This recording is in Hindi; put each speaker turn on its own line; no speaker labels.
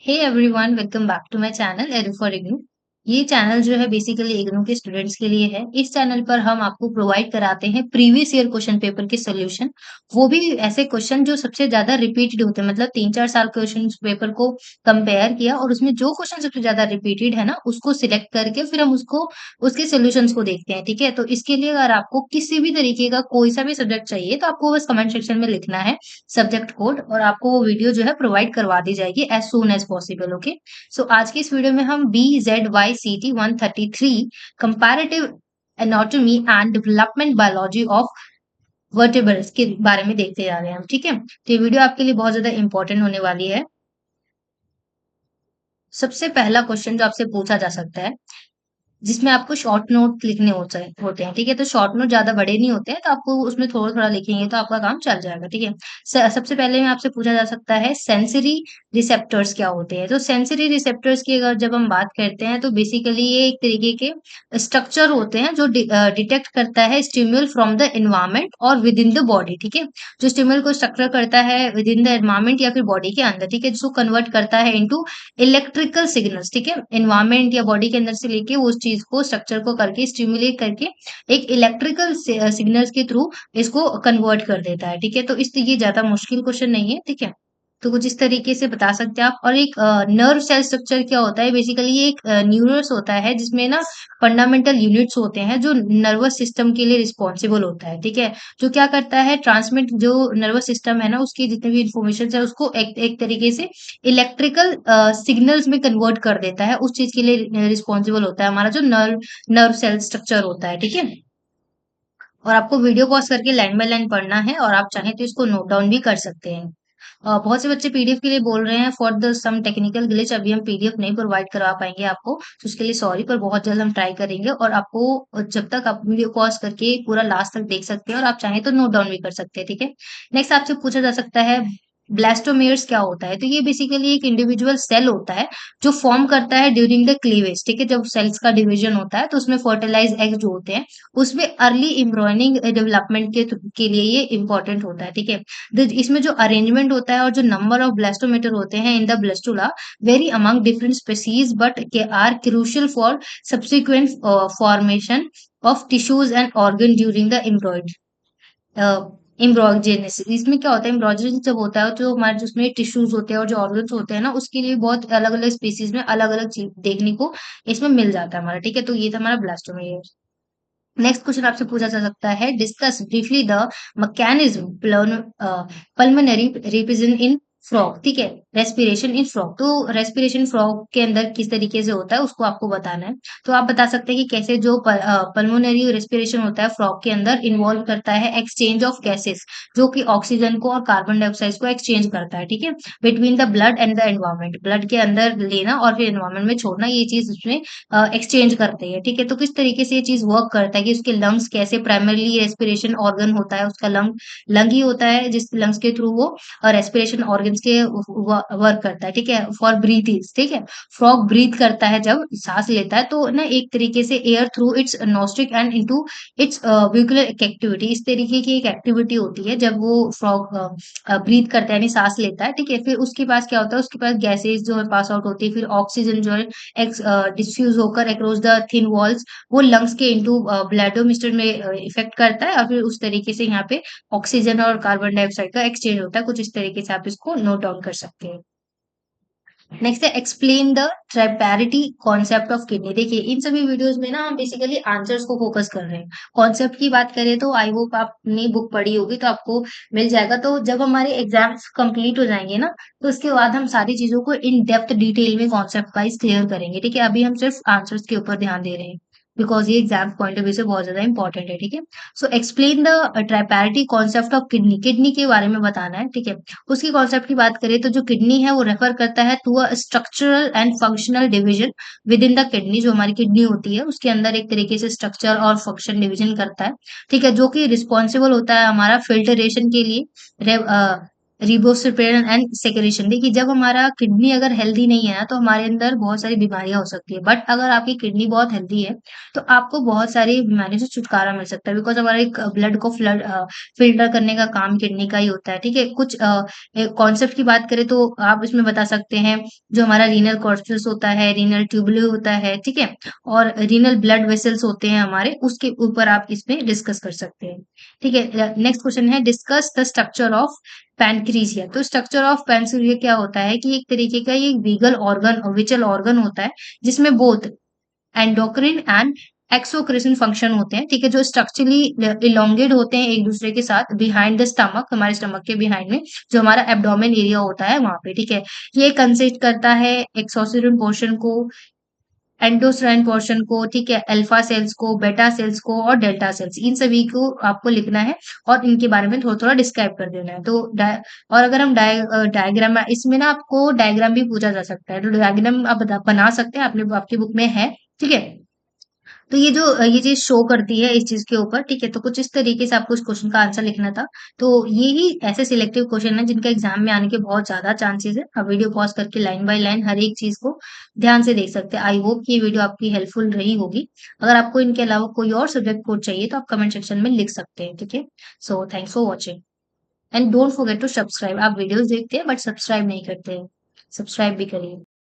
Hey everyone, welcome back to my channel Edu for IGNOU. ये चैनल जो है बेसिकली इग्नू के स्टूडेंट्स के लिए है। इस चैनल पर हम आपको प्रोवाइड कराते हैं प्रीवियस ईयर क्वेश्चन पेपर के सॉल्यूशन। वो भी ऐसे क्वेश्चन जो सबसे ज्यादा रिपीटेड होते हैं, मतलब 3-4 साल क्वेश्चन पेपर को कंपेयर किया और उसमें जो क्वेश्चन सबसे ज्यादा रिपीटेड है ना, उसको सिलेक्ट करके फिर हम उसको उसके सॉल्यूशंस को देखते हैं। ठीक है, तो इसके लिए अगर आपको किसी भी तरीके का कोई सा भी सब्जेक्ट चाहिए तो आपको बस कमेंट सेक्शन में लिखना है सब्जेक्ट कोड, और आपको वो वीडियो जो है प्रोवाइड करवा दी जाएगी as soon as possible. Okay, so आज की इस वीडियो में हम BZYCT 133 comparative anatomy and development biology of vertebrates के बारे में देखते जा रहे हैं हम। ठीक है, तो ये वीडियो आपके लिए बहुत ज्यादा इंपॉर्टेंट होने वाली है। सबसे पहला क्वेश्चन जो आपसे पूछा जा सकता है, जिसमें आपको शॉर्ट नोट लिखने होते हैं। ठीक है, तो शॉर्ट नोट ज्यादा बड़े नहीं होते हैं, तो आपको उसमें थोड़ा थोड़ा लिखेंगे तो आपका काम चल जाएगा। ठीक है, सबसे पहले में आपसे पूछा जा सकता है सेंसरी रिसेप्टर्स क्या होते हैं। तो सेंसरी रिसेप्टर्स की अगर जब हम बात करते हैं तो बेसिकली ये एक तरीके के स्ट्रक्चर होते हैं जो डिटेक्ट करता है स्टिम्युल फ्रॉम द एनवायरमेंट और विद इन द बॉडी। ठीक है, जो स्टिम्युल को स्ट्रक्चर करता है विद इन द एनवायरमेंट या फिर बॉडी के अंदर। ठीक है, जिसको कन्वर्ट करता है इनटू इलेक्ट्रिकल सिग्नल्स। ठीक है, एनवायरमेंट या बॉडी के अंदर से लेके वो उस चीज को स्ट्रक्चर को करके स्टिमुलेट करके एक इलेक्ट्रिकल सिग्नल्स के थ्रू इसको कन्वर्ट कर देता है। ठीक है, तो इस ये ज्यादा मुश्किल क्वेश्चन नहीं है। ठीक है, तो कुछ इस तरीके से बता सकते हैं आप। और एक नर्व सेल स्ट्रक्चर क्या होता है, बेसिकली ये एक न्यूरस होता है जिसमें ना फंडामेंटल यूनिट्स होते हैं जो नर्वस सिस्टम के लिए रिस्पॉन्सिबल होता है। ठीक है, जो क्या करता है, ट्रांसमिट जो नर्वस सिस्टम है ना, उसकी जितनी भी इंफॉर्मेशन है उसको एक तरीके से इलेक्ट्रिकल सिग्नल्स में कन्वर्ट कर देता है। उस चीज के लिए रिस्पॉन्सिबल होता है हमारा जो नर्व नर्व सेल स्ट्रक्चर होता है। ठीक है, और आपको वीडियो पॉज करके लाइन बाय लाइन पढ़ना है, और आप चाहें तो इसको नोट डाउन भी कर सकते हैं। बहुत से बच्चे पीडीएफ के लिए बोल रहे हैं for the some technical glitch, अभी हम पीडीएफ नहीं प्रोवाइड करवा पाएंगे आपको, तो उसके लिए सॉरी, पर बहुत जल्द हम ट्राई करेंगे। और आपको जब तक आप वीडियो पॉज करके पूरा लास्ट तक देख सकते हैं, और आप चाहें तो नोट डाउन भी कर सकते हैं। ठीक है, नेक्स्ट आपसे पूछा जा सकता है ब्लास्टोमेयर्स क्या होता है। तो ये बेसिकली एक इंडिविजुअल सेल होता है जो फॉर्म करता है ड्यूरिंग द क्लीवेज। ठीक है, जब सेल्स का डिवीजन होता है तो उसमें फर्टिलाइज एग जो होते हैं उसमें अर्ली एम्ब्रॉयनिंग डेवलपमेंट के लिए ये इंपॉर्टेंट होता है। ठीक है, इसमें जो अरेंजमेंट होता है और जो नंबर ऑफ ब्लास्टोमीटर होते हैं in the blastula vary among different species, but के are crucial for subsequent formation of tissues and organ during the embryogenesis. इसमें क्या होता है, एम्ब्रॉयजेनेसिस जब होता है तो हमारे जो उसमें टिश्यूज होते हैं और जो ऑर्गन्स होते हैं ना, उसके लिए बहुत अलग अलग स्पीसीज में अलग अलग चीज देखने को इसमें मिल जाता है हमारा। ठीक है, तो ये था हमारा ब्लास्टोमेयर। नेक्स्ट क्वेश्चन आपसे पूछा जा सकता है, discuss briefly the mechanism pulmonary represent in frog. ठीक है, रेस्पिरेशन इन फ्रॉग। तो रेस्पिरेशन फ्रॉग के अंदर किस तरीके से होता है उसको आपको बताना है। तो आप बता सकते हैं कि कैसे जो पल्मोनरी रेस्पिरेशन होता है फ्रॉग के अंदर इन्वॉल्व करता है एक्सचेंज ऑफ गैसेस, जो कि ऑक्सीजन को और कार्बन डाइऑक्साइड को एक्सचेंज करता है। ठीक है, between the blood and the environment, blood के अंदर लेना और फिर एनवायरमेंट में छोड़ना, ये चीज उसमें एक्सचेंज करते हैं। ठीक है, तो किस तरीके से ये चीज वर्क करता है कि उसके लंग्स कैसे, प्राइमरली रेस्पिरेशन ऑर्गन होता है उसका लंग, लंग ही होता है जिस लंग्स के थ्रू वो रेस्पिरेशन ऑर्गन्स के वर्क करता है। ठीक है, फॉर ब्रीथिंग। ठीक है, फ्रॉग ब्रीथ करता है जब सांस लेता है तो ना एक तरीके से air through its nostril and into its buccal activity, इस तरीके की एक एक्टिविटी होती है जब वो फ्रॉग ब्रीथ करता है यानी सांस लेता है। ठीक है, फिर उसके पास क्या होता है, उसके पास गैसेस जो है पास आउट होती है, फिर ऑक्सीजन जो है डिफ्यूज होकर अक्रॉस द थिन वॉल्स वो लंग्स के इनटू ब्लैडोमिस्टर में इफेक्ट करता है, और फिर उस तरीके से यहाँ पे ऑक्सीजन और कार्बन डाइऑक्साइड का एक्सचेंज होता है। कुछ इस तरीके से आप इसको नोट डाउन कर सकते हैं। नेक्स्ट है explain the triparity concept of kidney. देखिए, इन सभी वीडियोस में ना हम बेसिकली आंसर्स को फोकस कर रहे हैं। कॉन्सेप्ट की बात करें तो आई होप आपने बुक पढ़ी होगी तो आपको मिल जाएगा। तो जब हमारे एग्जाम्स कंप्लीट हो जाएंगे ना, तो उसके बाद हम सारी चीजों को इन डेप्थ डिटेल में कॉन्सेप्ट वाइज क्लियर करेंगे। ठीक है, अभी हम सिर्फ आंसर्स के ऊपर ध्यान दे रहे हैं बिकॉज ये एग्जाम पॉइंट ऑफ व्यू से बहुत ज्यादा इंपॉर्टेंट है। ठीक है, so explain the triparity concept of kidney. Kidney के बारे में बताना है। ठीक है, उसकी कॉन्सेप्ट की बात करें तो जो किडनी है वो रेफर करता है to a structural and functional division within the kidney. जो हमारी किडनी होती है उसके अंदर एक तरीके से स्ट्रक्चर और फंक्शन डिवीजन करता है। ठीक है, जो कि रिस्पॉन्सिबल होता है हमारा फिल्टरेशन के लिए, रिबोस्पिरेन एंड सेक्रेशन। देखिए जब हमारा किडनी अगर हेल्दी नहीं है ना तो हमारे अंदर बहुत सारी बीमारियां हो सकती है, बट अगर आपकी किडनी बहुत हेल्दी है तो आपको बहुत सारी बीमारियों से छुटकारा मिल सकता है, बिकॉज हमारे ब्लड को फिल्टर करने का काम किडनी का ही होता है। ठीक है, कुछ कॉन्सेप्ट की बात करें तो आप इसमें बता सकते हैं, जो हमारा रीनल कॉर्पस होता है, रीनल ट्यूबुलर होता है, ठीक है, और रीनल ब्लड वेसल्स होते हैं हमारे, उसके ऊपर आप इसमें डिस्कस कर सकते हैं। ठीक है, नेक्स्ट क्वेश्चन है, डिस्कस द स्ट्रक्चर ऑफ पैनक्रीजिया। तो स्ट्रक्चर ऑफ पैनक्रीजिया क्या होता है कि एक तरीके का ये वीगल ऑर्गन विचल ऑर्गन होता है, जिसमें बोथ एंडोक्रिन एंड एक्सोक्रिन फंक्शन होते हैं। ठीक है, जो स्ट्रक्चरली इलोंगेट होते हैं एक दूसरे के साथ बिहाइंड द स्टमक, हमारे स्टमक के बिहाइंड में जो हमारा एब्डोमेन एरिया होता है वहां पे। ठीक है, ये कंसिस्ट करता है एक्सोसिरिन पोर्शन को, एंडोस्टाइन पोर्शन को, ठीक है, अल्फा सेल्स को, बेटा सेल्स को और डेल्टा सेल्स, इन सभी को आपको लिखना है और इनके बारे में थोड़ा थोड़ा डिस्क्राइब कर देना है। तो और अगर हम डायग्राम, इसमें ना आपको डायग्राम भी पूछा जा सकता है, तो डायग्राम आप बना सकते हैं, आपने आपकी बुक में है। ठीक है, तो ये जो ये चीज शो करती है इस चीज के ऊपर। ठीक है, तो कुछ इस तरीके से आपको इस क्वेश्चन का आंसर लिखना था। तो ये ही ऐसे सिलेक्टिव क्वेश्चन है जिनका एग्जाम में आने के बहुत ज्यादा चांसेस है। आप वीडियो पॉज करके लाइन बाय लाइन हर एक चीज को ध्यान से देख सकते हैं। आई होप कि ये वीडियो आपकी हेल्पफुल रही होगी। अगर आपको इनके अलावा कोई और सब्जेक्ट कोड चाहिए तो आप कमेंट सेक्शन में लिख सकते हैं। ठीक है, so thanks for watching and don't forget to subscribe. आप वीडियोस देखते हैं बट सब्सक्राइब नहीं करते हैं, सब्सक्राइब भी करिए।